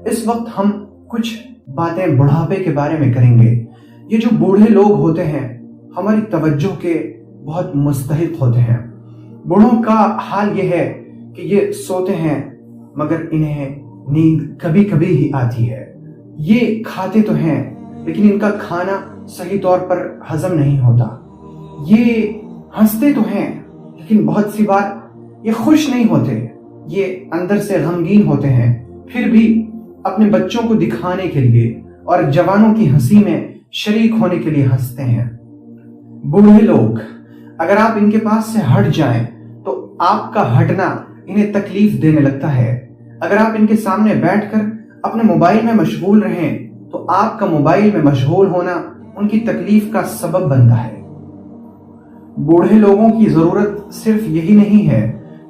اس وقت ہم کچھ باتیں بڑھاپے کے بارے میں کریں گے۔ یہ جو بوڑھے لوگ ہوتے ہیں ہماری توجہ کے بہت مستحق ہوتے ہیں۔ بوڑھوں کا حال یہ ہے کہ یہ سوتے ہیں مگر انہیں نیند کبھی کبھی ہی آتی ہے۔ یہ کھاتے تو ہیں لیکن ان کا کھانا صحیح طور پر ہضم نہیں ہوتا۔ یہ ہنستے تو ہیں لیکن بہت سی بار یہ خوش نہیں ہوتے، یہ اندر سے غمگین ہوتے ہیں، پھر بھی اپنے بچوں کو دکھانے کے لیے اور جوانوں کی ہنسی میں شریک ہونے کے لیے ہنستے ہیں۔ بوڑھے لوگ اگر آپ ان کے پاس سے ہٹ جائیں تو آپ کا ہٹنا انہیں تکلیف دینے لگتا ہے۔ اگر آپ ان کے سامنے بیٹھ کر اپنے موبائل میں مشغول رہیں تو آپ کا موبائل میں مشغول ہونا ان کی تکلیف کا سبب بنتا ہے۔ بوڑھے لوگوں کی ضرورت صرف یہی نہیں ہے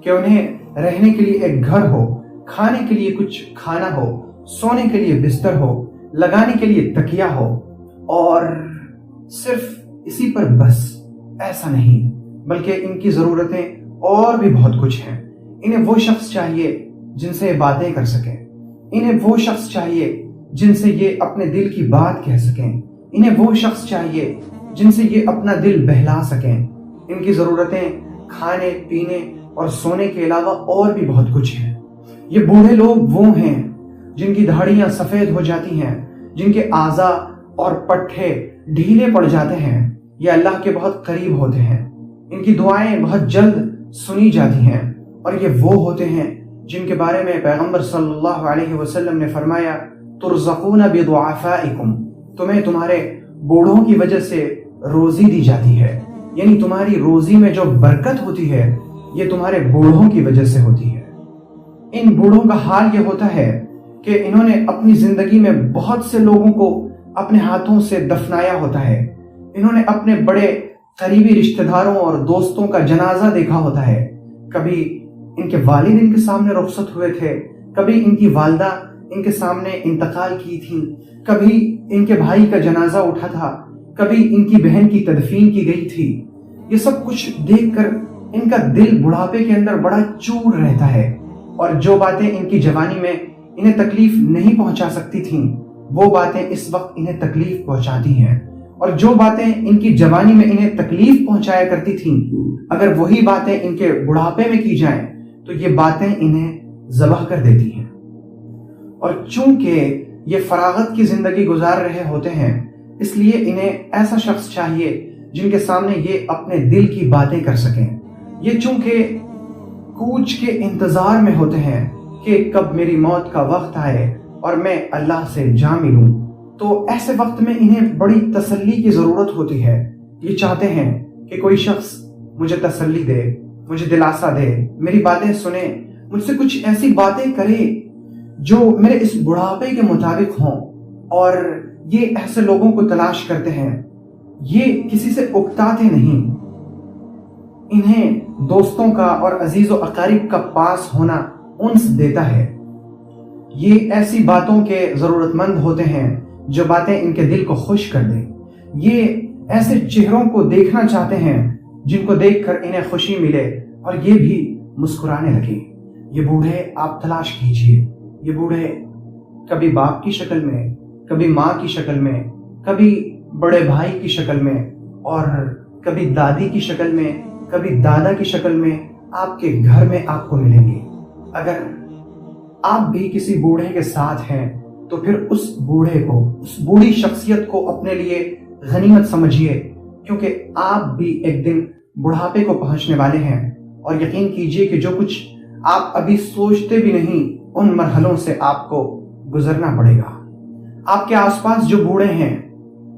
کہ انہیں رہنے کے لیے ایک گھر ہو، کھانے کے لیے کچھ کھانا ہو، سونے کے لیے بستر ہو، لگانے کے لیے تکیہ ہو، اور صرف اسی پر بس ایسا نہیں، بلکہ ان کی ضرورتیں اور بھی بہت کچھ ہیں۔ انہیں وہ شخص چاہیے جن سے یہ باتیں کر سکیں، انہیں وہ شخص چاہیے جن سے یہ اپنے دل کی بات کہہ سکیں، انہیں وہ شخص چاہیے جن سے یہ اپنا دل بہلا سکیں۔ ان کی ضرورتیں کھانے پینے اور سونے کے علاوہ اور بھی بہت کچھ ہیں۔ یہ بوڑھے لوگ وہ ہیں جن کی دھاڑیاں سفید ہو جاتی ہیں، جن کے اعضاء اور پٹھے ڈھیلے پڑ جاتے ہیں، یہ اللہ کے بہت قریب ہوتے ہیں، ان کی دعائیں بہت جلد سنی جاتی ہیں، اور یہ وہ ہوتے ہیں جن کے بارے میں پیغمبر صلی اللہ علیہ وسلم نے فرمایا ترزقون بضعفائکم، تمہیں تمہارے بوڑھوں کی وجہ سے روزی دی جاتی ہے، یعنی تمہاری روزی میں جو برکت ہوتی ہے یہ تمہارے بوڑھوں کی وجہ سے ہوتی ہے۔ ان بوڑھوں کا حال یہ ہوتا ہے کہ انہوں نے اپنی زندگی میں بہت سے لوگوں کو اپنے ہاتھوں سے دفنایا ہوتا ہے، انہوں نے اپنے بڑے قریبی رشتہ داروں اور دوستوں کا جنازہ دیکھا ہوتا ہے۔ کبھی ان کے والد ان کے سامنے رخصت ہوئے تھے، کبھی ان کی والدہ ان کے سامنے انتقال کی تھی، کبھی ان کے بھائی کا جنازہ اٹھا تھا، کبھی ان کی بہن کی تدفین کی گئی تھی۔ یہ سب کچھ دیکھ کر ان کا دل بڑھاپے کے اندر بڑا چور رہتا ہے، اور جو باتیں ان کی جوانی میں انہیں تکلیف نہیں پہنچا سکتی تھیں وہ باتیں اس وقت انہیں تکلیف پہنچاتی ہیں، اور جو باتیں ان کی جوانی میں انہیں تکلیف پہنچایا کرتی تھیں اگر وہی باتیں ان کے بڑھاپے میں کی جائیں تو یہ باتیں انہیں ذبح کر دیتی ہیں۔ اور چونکہ یہ فراغت کی زندگی گزار رہے ہوتے ہیں اس لیے انہیں ایسا شخص چاہیے جن کے سامنے یہ اپنے دل کی باتیں کر سکیں۔ یہ چونکہ کوچ کے انتظار میں ہوتے ہیں کہ کب میری موت کا وقت آئے اور میں اللہ سے جا ملوں، تو ایسے وقت میں انہیں بڑی تسلی کی ضرورت ہوتی ہے۔ یہ چاہتے ہیں کہ کوئی شخص مجھے تسلی دے، مجھے دلاسا دے، میری باتیں سنے، مجھ سے کچھ ایسی باتیں کرے جو میرے اس بڑھاپے کے مطابق ہوں، اور یہ ایسے لوگوں کو تلاش کرتے ہیں۔ یہ کسی سے اکتاتے نہیں، انہیں دوستوں کا اور عزیز و اقارب کا پاس ہونا انس دیتا ہے۔ یہ ایسی باتوں کے ضرورت مند ہوتے ہیں جو باتیں ان کے دل کو خوش کر دیں۔ یہ ایسے چہروں کو دیکھنا چاہتے ہیں جن کو دیکھ کر انہیں خوشی ملے اور یہ بھی مسکرانے لگے۔ یہ بوڑھے آپ تلاش کیجئے، یہ بوڑھے کبھی باپ کی شکل میں، کبھی ماں کی شکل میں، کبھی بڑے بھائی کی شکل میں، اور کبھی دادی کی شکل میں، کبھی دادا کی شکل میں آپ کے گھر میں آپ کو ملیں گے۔ اگر آپ بھی کسی بوڑھے کے ساتھ ہیں تو پھر اس بوڑھے کو، اس بوڑھی شخصیت کو اپنے لیے غنیمت سمجھیے، کیونکہ آپ بھی ایک دن بڑھاپے کو پہنچنے والے ہیں، اور یقین کیجئے کہ جو کچھ آپ ابھی سوچتے بھی نہیں ان مرحلوں سے آپ کو گزرنا پڑے گا۔ آپ کے آس پاس جو بوڑھے ہیں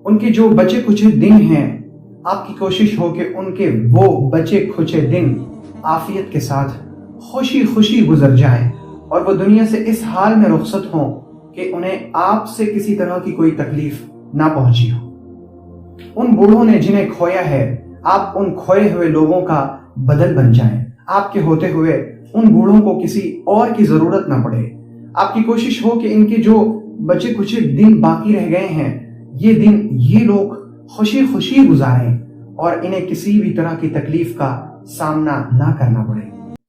ان کے جو بچے کچھ دن ہیں، آپ کی کوشش ہو کہ ان کے وہ بچے کھچے دن عافیت کے ساتھ خوشی خوشی گزر جائیں، اور وہ دنیا سے اس حال میں رخصت ہوں کہ انہیں آپ سے کسی طرح کی کوئی تکلیف نہ پہنچی ہو۔ ان بوڑھوں نے جنہیں کھویا ہے، آپ ان کھوئے ہوئے لوگوں کا بدل بن جائیں۔ آپ کے ہوتے ہوئے ان بوڑھوں کو کسی اور کی ضرورت نہ پڑے۔ آپ کی کوشش ہو کہ ان کے جو بچے کچھ دن باقی رہ گئے ہیں، یہ دن یہ لوگ خوشی خوشی گزاریں اور انہیں کسی بھی طرح کی تکلیف کا سامنا نہ کرنا پڑے۔